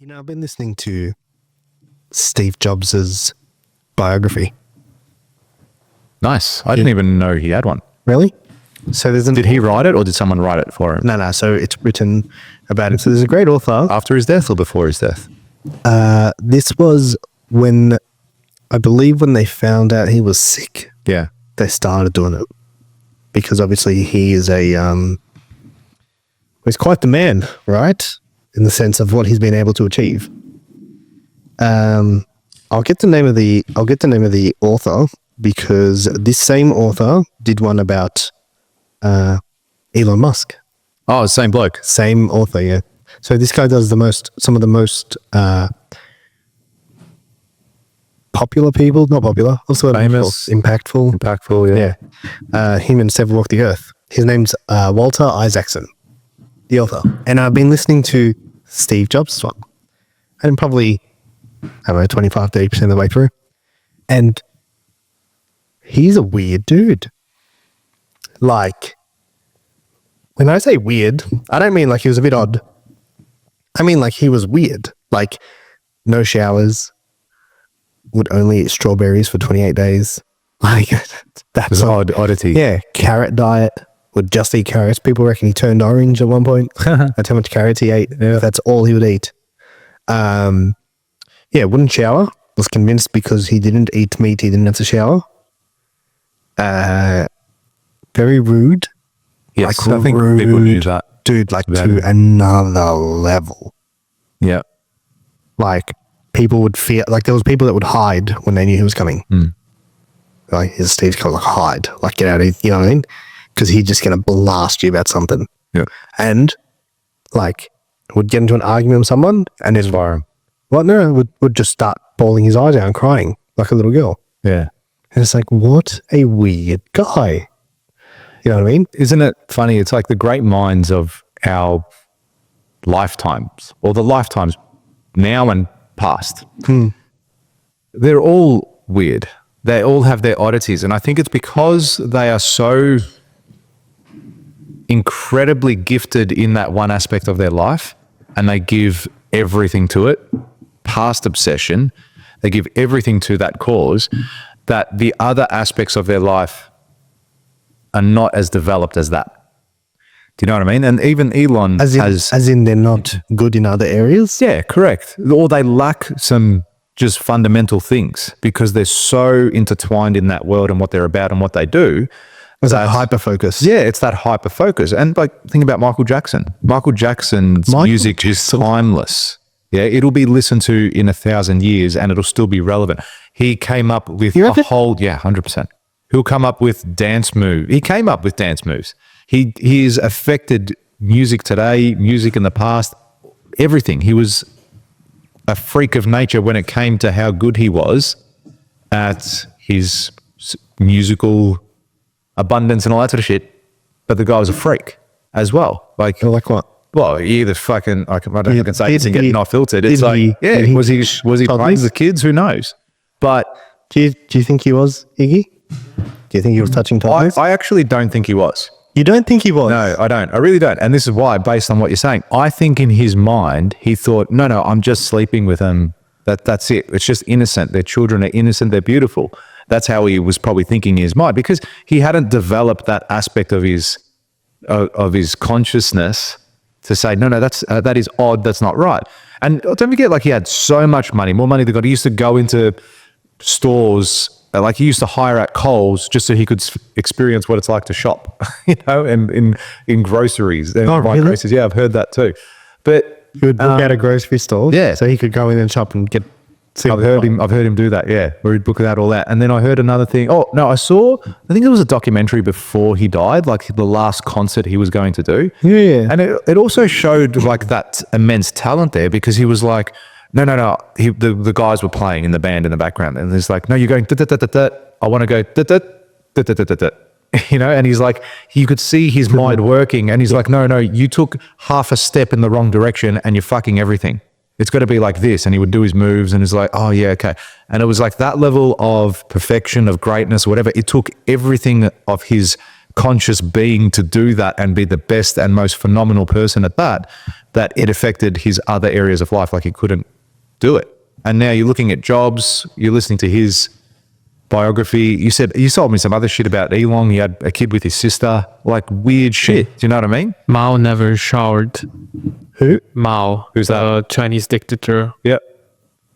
I've been listening to Steve Jobs's biography. Nice. I didn't even know he had one. Really? So Did he write it or did someone write it for him? No. So it's written about it. So there's a great author. After his death or before his death? This was when they found out he was sick. Yeah. They started doing it because obviously he is he's quite the man, right? In the sense of what he's been able to achieve. I'll get the name of the author because this same author did one about Elon Musk. Oh, same bloke. Same author, yeah. So this guy does some of the most popular people, not popular, also famous, impactful, yeah. Him and Seven Walk the Earth. His name's Walter Isaacson, the author. And I've been listening to Steve Jobs' one. And probably, 25, 30% of the way through. And he's a weird dude. Like, when I say weird, I don't mean like he was a bit odd. I mean like he was weird. Like, no showers, would only eat strawberries for 28 days. Like, that's oddity. Yeah, carrot diet, would just eat carrots. People reckon he turned orange at one point. That's how much carrots he ate. Yeah. That's all he would eat. Wouldn't shower. Was convinced because he didn't eat meat, he didn't have to shower. Very rude. Yes, like, I think rude, people knew that. Dude, like to another level. Yeah. Like, people would fear, like there was people that would hide when they knew he was coming. Like, his Steve's coming, like, hide. Like, get out of here, you know what I mean? Because he's just going to blast you about something. Yeah. And, like, would get into an argument with someone and then fire him. Well, no, would just start bawling his eyes out and crying like a little girl. Yeah. And it's like, what a weird guy. You know what I mean? Isn't it funny? It's like the great minds of our lifetimes, or the lifetimes now and past. They're all weird. They all have their oddities. And I think it's because they are so incredibly gifted in that one aspect of their life, and they give everything to it, past obsession, they give everything to that cause, that the other aspects of their life are not as developed as that. Do you know what I mean? And even Elon as in they're not good in other areas? Yeah, correct. Or they lack some just fundamental things because they're so intertwined in that world and what they're about and what they do. It's that hyper focus. Yeah, it's that hyper focus. And like, think about Michael Jackson. Michael Jackson's music is timeless. Yeah, it'll be listened to in 1,000 years and it'll still be relevant. He came up with a whole, 100%. He'll come up with dance moves. He came up with dance moves. He has affected music today, music in the past, everything. He was a freak of nature when it came to how good he was at his musical abundance and all that sort of shit. But the guy was a freak as well. Like what? Well, he either fucking, I don't fucking say this and get not filtered. It's like, was he playing the kids? Who knows? But do you think he was, Iggy? Do you think he was touching toddlers? I actually don't think he was. You don't think he was? No, I don't. I really don't. And this is why, based on what you're saying, I think in his mind, he thought, no, I'm just sleeping with them. That's it. It's just innocent. Their children are innocent. They're beautiful. That's how he was probably thinking in his mind, because he hadn't developed that aspect of his consciousness to say, no, that is odd. That's not right. And don't forget, like, he had so much money, more money than God. He used to go into stores, like he used to hire out Coles just so he could experience what it's like to shop, and in groceries. Oh, really? Groceries. Yeah, I've heard that too. But he would book out a grocery store, so he could go in and shop and get. I've heard him do that. Yeah, where he'd book out all that. And then I heard another thing. Oh no, I think it was a documentary before he died, like the last concert he was going to do. Yeah, and it also showed like that immense talent there, because he was like, no. The guys were playing in the band in the background, and he's like, no, you're going da-da-da-da-da. I want to go da-da-da-da-da-da. And he's like, you could see his mind working, and he's like, no, you took half a step in the wrong direction, and you're fucking everything. It's got to be like this. And he would do his moves, and he's like, oh yeah, okay. And it was like that level of perfection, of greatness, whatever. It took everything of his conscious being to do that and be the best and most phenomenal person at that, that it affected his other areas of life. Like he couldn't do it. And now you're looking at jobs, you're listening to his biography. You told me some other shit about Elon. He had a kid with his sister, like weird shit. Do you know what I mean? Mao never showered. Who? Mao. Who's that? The Chinese dictator. Yeah.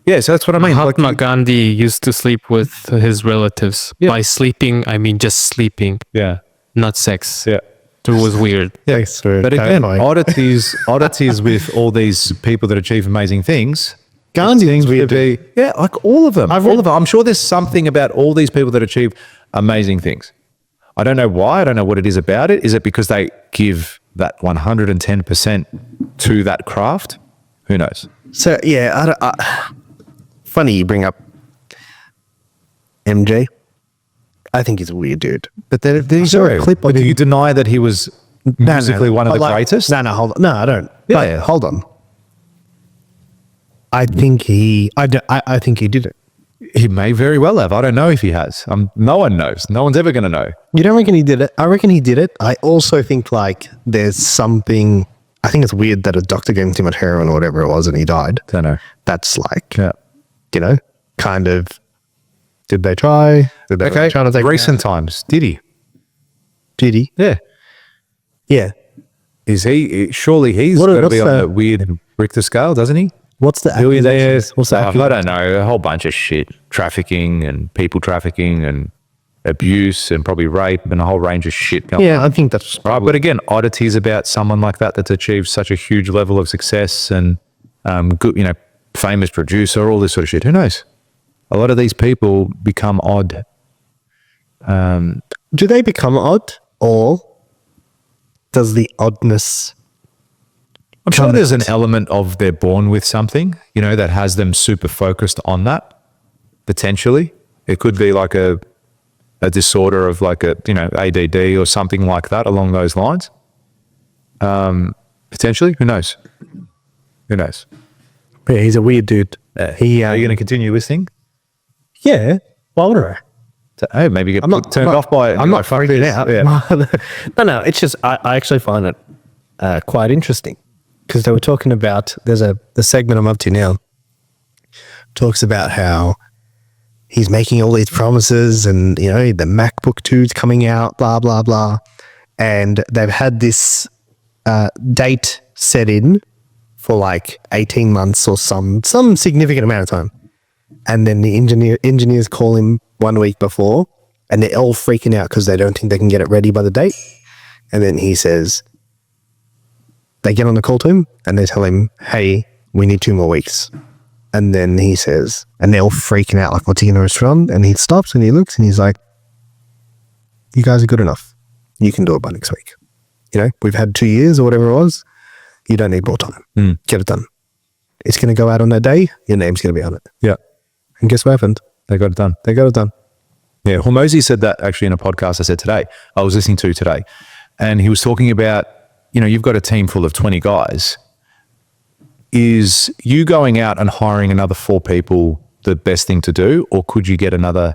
Yeah, so that's what I mean. Mahatma Gandhi used to sleep with his relatives. Yeah. By sleeping, I mean just sleeping, Yeah. not sex. Yeah. It was weird. Yeah. So But again, paranoid. oddities with all these people that achieve amazing things. Gandhi Seems things to weird. be, yeah, like all of them. I'm sure there's something about all these people that achieve amazing things. I don't know why. I don't know what it is about it. Is it because they give that 110% to that craft? Who knows? So yeah, funny you bring up MJ. I think he's a weird dude. But then there's Sorry, a clip but of do him. you deny that he was musically one of the greatest? No, hold on. No, I don't. Yeah, But yeah. hold on. I think I think he did it. He may very well have. I don't know if he has. No one knows. No one's ever going to know. You don't reckon he did it? I reckon he did it. I also think like there's something. I think it's weird that a doctor gave him too much heroin or whatever it was and he died. Don't know. That's like, Yeah. you know, kind of. Did they try? Did they Okay. try to take Recent times. Did he? Did he? Yeah. Yeah. Is he? Surely he's What- got to what's be on the- the weird Richter scale, doesn't he? What's the Billionaires. accusations? What's the I accusation? don't know. A whole bunch of shit. Trafficking and people trafficking and abuse and probably rape and a whole range of shit going on. Yeah, I think that's Right. But again, oddities about someone like that that's achieved such a huge level of success and good, famous producer, all this sort of shit. Who knows? A lot of these people become odd. Do they become odd or does the oddness? I'm sure there's an element of they're born with something, that has them super focused on that. Potentially, it could be like a disorder of like ADD or something like that along those lines. Potentially, who knows? Who knows? Yeah, he's a weird dude. Are you going to continue listening? Yeah. Why would I? Oh, maybe you get turned off by it. I'm not freaking out. Yeah. No. It's just I actually find it quite interesting because they were talking about the segment I'm up to now talks about how he's making all these promises and the MacBook 2's coming out, blah blah blah, and they've had this date set in for like 18 months or some significant amount of time, and then the engineers call him 1 week before, and they're all freaking out because they don't think they can get it ready by the date. And then he says, they get on the call to him and they tell him, hey, we need 2 more weeks. And then he says, and they're all freaking out, like, what's he going to respond? And he stops and he looks and he's like, you guys are good enough. You can do it by next week. We've had 2 years or whatever it was. You don't need more time. Get it done. It's going to go out on that day. Your name's going to be on it. Yeah. And guess what happened? They got it done. They got it done. Yeah, Hormozy said that actually in a podcast I was listening to today. And he was talking about, you've got a team full of 20 guys. Is you going out and hiring another 4 people the best thing to do? Or could you get another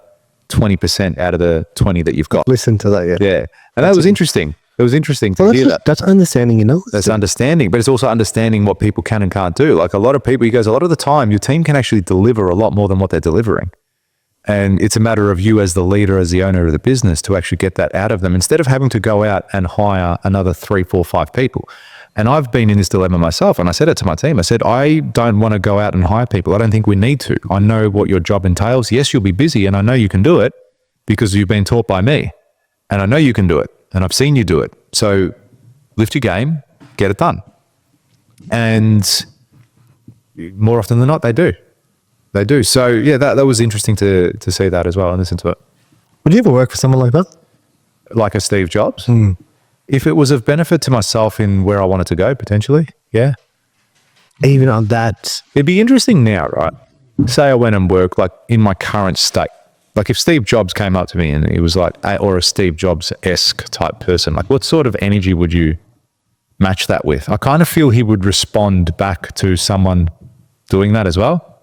20% out of the 20 that you've got? Listen to that, yeah. Yeah. And that was interesting. It was interesting to hear that. That's understanding, That's understanding, but it's also understanding what people can and can't do. Like a lot of people, he goes, a lot of the time, your team can actually deliver a lot more than what they're delivering. And it's a matter of you as the leader, as the owner of the business, to actually get that out of them instead of having to go out and hire another 3, 4, 5 people. And I've been in this dilemma myself. And I said it to my team. I said, I don't want to go out and hire people. I don't think we need to. I know what your job entails. Yes, you'll be busy and I know you can do it because you've been taught by me and I know you can do it. And I've seen you do it. So lift your game, get it done. And more often than not, they do. They do. So yeah, that was interesting to see that as well and listen to it. Would you ever work for someone like that? Like a Steve Jobs? If it was of benefit to myself in where I wanted to go, potentially, yeah. Even on that. It'd be interesting now, right? Say I went and worked like in my current state. Like if Steve Jobs came up to me and he was like, or a Steve Jobs-esque type person, like what sort of energy would you match that with? I kind of feel he would respond back to someone doing that as well.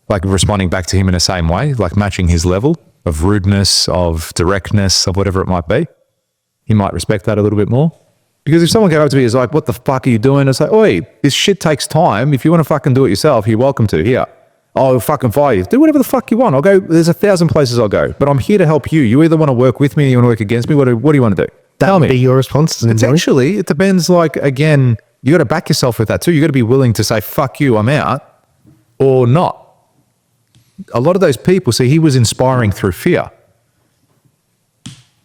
Like responding back to him in the same way, like matching his level of rudeness, of directness, of whatever it might be. he might respect that a little bit more. Because if someone came up to me and is like, what the fuck are you doing? It's like, oi, this shit takes time. If you want to fucking do it yourself, you're welcome to. Here. I'll fucking fire you. Do whatever the fuck you want. I'll go. There's 1,000 places I'll go. But I'm here to help you. You either want to work with me or you want to work against me. What do you want to do? That would be your response. Potentially, it depends. Like, again, you got to back yourself with that too. You got to be willing to say, fuck you, I'm out, or not. A lot of those people, see, he was inspiring through fear.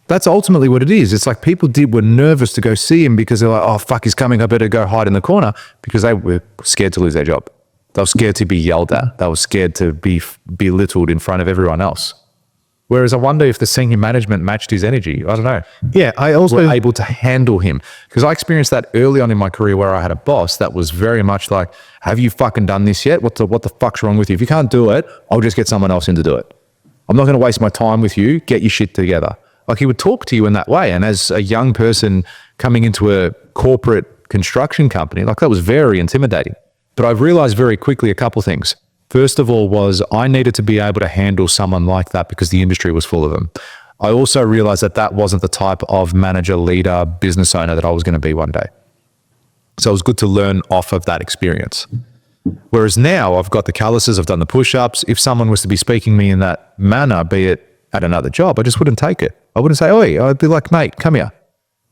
That's ultimately what it is. It's like people were nervous to go see him because they're like, oh, fuck, he's coming. I better go hide in the corner, because they were scared to lose their job. They were scared to be yelled at. They were scared to be belittled in front of everyone else. Whereas I wonder if the senior management matched his energy. I don't know. Yeah, I also were able to handle him. Because I experienced that early on in my career where I had a boss that was very much like, have you fucking done this yet? What the fuck's wrong with you? If you can't do it, I'll just get someone else in to do it. I'm not going to waste my time with you. Get your shit together. Like, he would talk to you in that way. And as a young person coming into a corporate construction company, like, that was very intimidating. But I've realized very quickly a couple things. First of all was I needed to be able to handle someone like that because the industry was full of them. I also realized that that wasn't the type of manager, leader, business owner that I was going to be one day. So it was good to learn off of that experience. Whereas now I've got the calluses, I've done the push-ups. If someone was to be speaking to me in that manner, be it at another job, I just wouldn't take it. I wouldn't say, oi, I'd be like, mate, come here.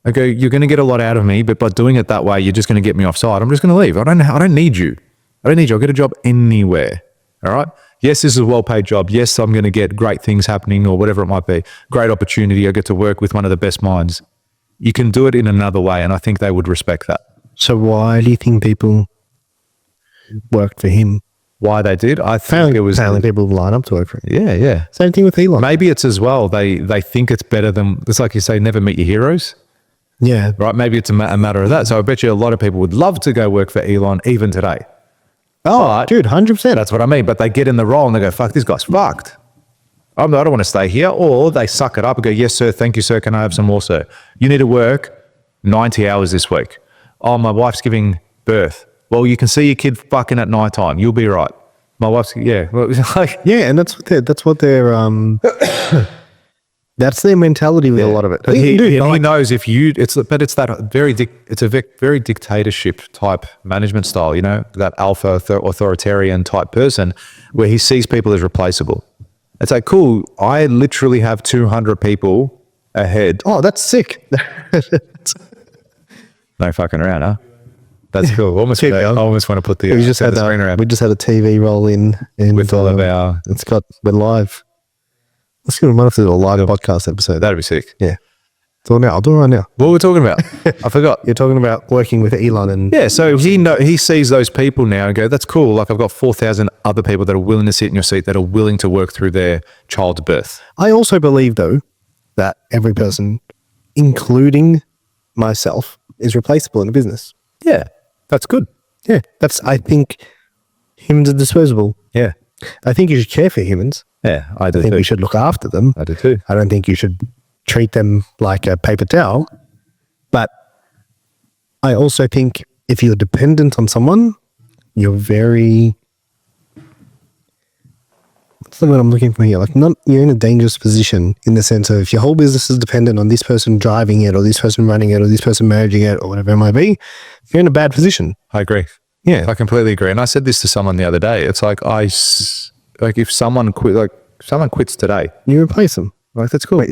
I go, you're going to get a lot out of me, but by doing it that way, you're just going to get me offside. I'm just going to leave. I don't need you. I don't need you. I'll get a job anywhere. All right. Yes, this is a well-paid job. Yes, I'm going to get great things happening or whatever it might be. Great opportunity. I get to work with one of the best minds. You can do it in another way, and I think they would respect that. So why do you think people worked for him? Why they did? I think it was apparently people line up to work for him. Yeah, yeah. Same thing with Elon. Maybe it's as well. They think it's better than. It's like you say, never meet your heroes. Yeah. Right. Maybe it's a matter of that. So I bet you a lot of people would love to go work for Elon even today. Oh, dude, 100%. That's what I mean. But they get in the role and they go, fuck, this guy's fucked. I don't want to stay here. Or they suck it up and go, yes, sir. Thank you, sir. Can I have some more, sir? You need to work 90 hours this week. Oh, my wife's giving birth. Well, you can see your kid fucking at nighttime. You'll be right. My wife's, yeah. Well, like, yeah, and that's what they're that's their mentality with a lot of it. But he knows if you, it's that very dictatorship type management style, you know, that alpha authoritarian type person where he sees people as replaceable. It's like, cool, I literally have 200 people ahead. Oh, that's sick. No fucking around, huh? That's cool. I almost want to put the screen around. We just had a TV roll in with all of our. We're live. Let's get to do a live podcast episode. That'd be sick. Yeah. So now I'll do it right now. What were we talking about? I forgot. You're talking about working with Elon and yeah. So he sees those people now and go, that's cool. Like I've got 4,000 other people that are willing to sit in your seat, that are willing to work through their child's birth. I also believe though that every person, including myself, is replaceable in a business. Yeah. That's good. Yeah. I think humans are disposable. Yeah. I think you should care for humans. Yeah, I do. I think we should look after them. I do too. I don't think you should treat them like a paper towel. But I also think if you're dependent on someone, you're very, what's the word I'm looking for here? Like you're in a dangerous position in the sense of if your whole business is dependent on this person driving it or this person running it or this person managing it or whatever it might be, you're in a bad position. I agree. Yeah. I completely agree. And I said this to someone the other day. It's like if someone quits today, you replace them. Like that's cool.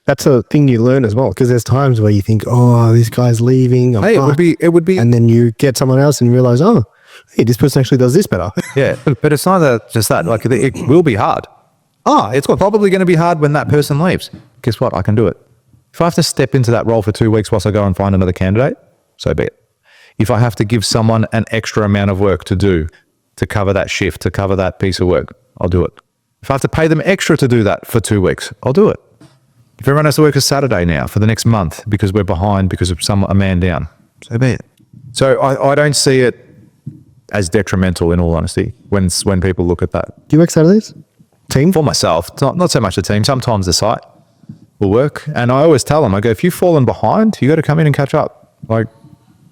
That's a thing you learn as well, because there's times where you think, oh, this guy's leaving. It would be, and then you get someone else and realize, oh, hey, this person actually does this better. Yeah, but it's not just that. Like it will be hard. It's probably going to be hard when that person leaves. Guess what? I can do it. If I have to step into that role for 2 weeks whilst I go and find another candidate, so be it. If I have to give someone an extra amount of work to do, to cover that shift, to cover that piece of work, I'll do it. If I have to pay them extra to do that for 2 weeks, I'll do it. If everyone has to work a Saturday now for the next month because we're behind because of a man down, so be it. So I don't see it as detrimental, in all honesty, when people look at that. Do you work Saturdays? Team? For myself, not so much the team. Sometimes the site will work. And I always tell them, I go, if you've fallen behind, you got to come in and catch up. Like,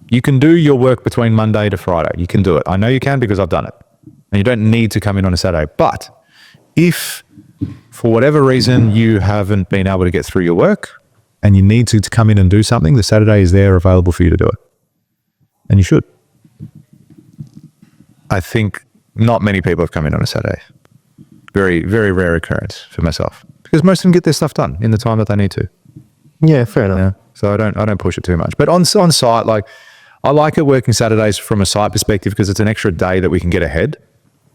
you can do your work between Monday to Friday. You can do it. I know you can because I've done it. And you don't need to come in on a Saturday. But if for whatever reason you haven't been able to get through your work, and you need to come in and do something, the Saturday is there available for you to do it. And you should. I think not many people have come in on a Saturday. Very, very rare occurrence for myself, because most of them get their stuff done in the time that they need to. Yeah, fair enough. Yeah. So I don't push it too much. But on site, like, I like it working Saturdays from a site perspective because it's an extra day that we can get ahead.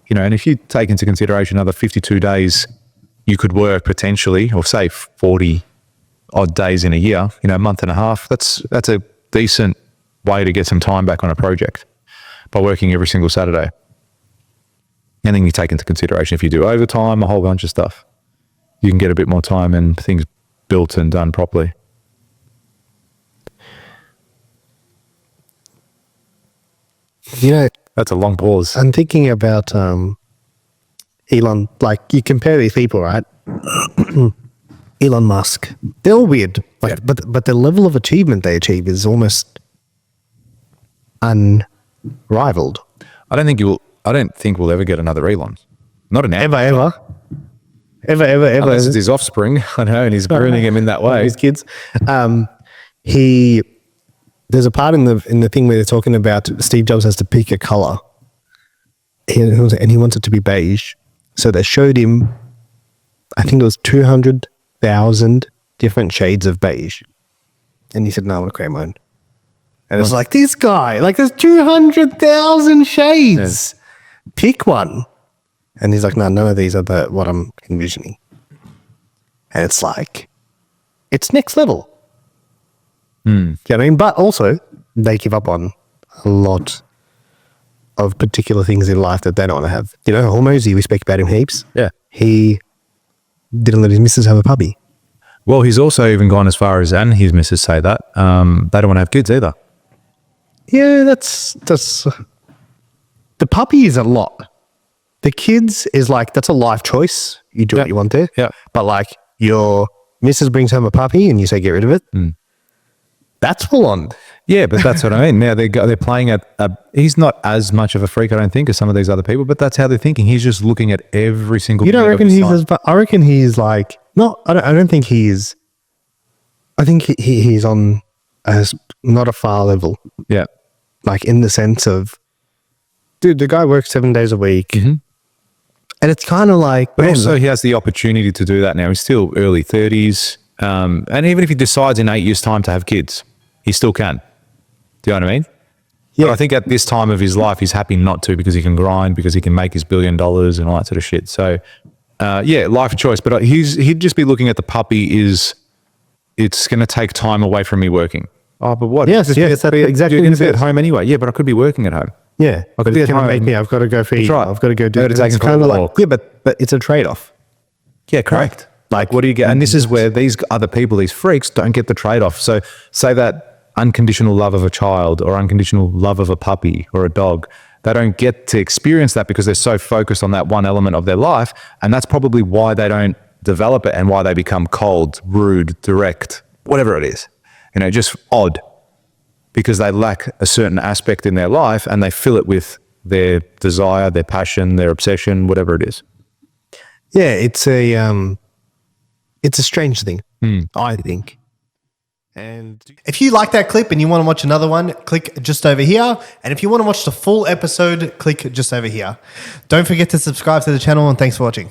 You know, and if you take into consideration another 52 days you could work potentially, or say 40 odd days in a year, you know, a month and a half, that's a decent way to get some time back on a project by working every single Saturday. And then you take into consideration if you do overtime, a whole bunch of stuff, you can get a bit more time and things built and done properly. You know, That's a long pause. I'm thinking about Elon. Like, you compare these people, right? Elon Musk. They're all weird, like, but the level of achievement they achieve is almost unrivaled. I don't think we'll ever get another Elon. Not an Ever. Unless it's his offspring, I know, and he's grooming him in that way. His kids. There's a part in the thing where they're talking about Steve Jobs has to pick a color, and he wants it to be beige. So they showed him, I think it was 200,000 different shades of beige, and he said, "No, I want to create my own." And it's like, this guy, like, there's 200,000 shades. Yeah. Pick one. And he's like, "No, none of these are what I'm envisioning." And it's like, it's next level. You know what I mean? But also, they give up on a lot of particular things in life that they don't want to have. You know, Hormozy, we speak about him heaps. Yeah. He didn't let his missus have a puppy. Well, he's also even gone as far as, and his missus say that, they don't want to have kids either. Yeah, that's the puppy is a lot. The kids is like, that's a life choice. You do what you want there. Yeah. But like, your missus brings home a puppy and you say, get rid of it. That's full on. Yeah, but that's what I mean. Now they're playing at he's not as much of a freak, I don't think, as some of these other people, but that's how they're thinking. He's just looking at every single. You don't reckon I reckon he's like, no, I don't think he is. I think he's on not a far level. Yeah. Like, in the sense of, dude, the guy works 7 days a week. And it's kind of like, but also he has the opportunity to do that now. He's still early 30s. And even if he decides in 8 years' time to have kids, he still can. Do you know what I mean? Yeah. But I think at this time of his life, he's happy not to, because he can grind, because he can make his $1 billion and all that sort of shit. So, yeah, life choice. But he'd just be looking at the puppy it's going to take time away from me working. Oh, but what? Yes, that's exactly. You're going to be at home anyway. Yeah, but I could be working at home. Yeah, I could be at home. I've got to go feed. Right. I've got to go do. It's kind of like, yeah, but it's a trade-off. Yeah, correct. Like, what do you get? And this is where these other people, these freaks, don't get the trade-off. So say that unconditional love of a child or unconditional love of a puppy or a dog, they don't get to experience that because they're so focused on that one element of their life. And that's probably why they don't develop it and why they become cold, rude, direct, whatever it is. You know, just odd, because they lack a certain aspect in their life and they fill it with their desire, their passion, their obsession, whatever it is. Yeah, it's a strange thing, I think. And if you like that clip and you want to watch another one, click just over here. And if you want to watch the full episode, click just over here. Don't forget to subscribe to the channel, and thanks for watching.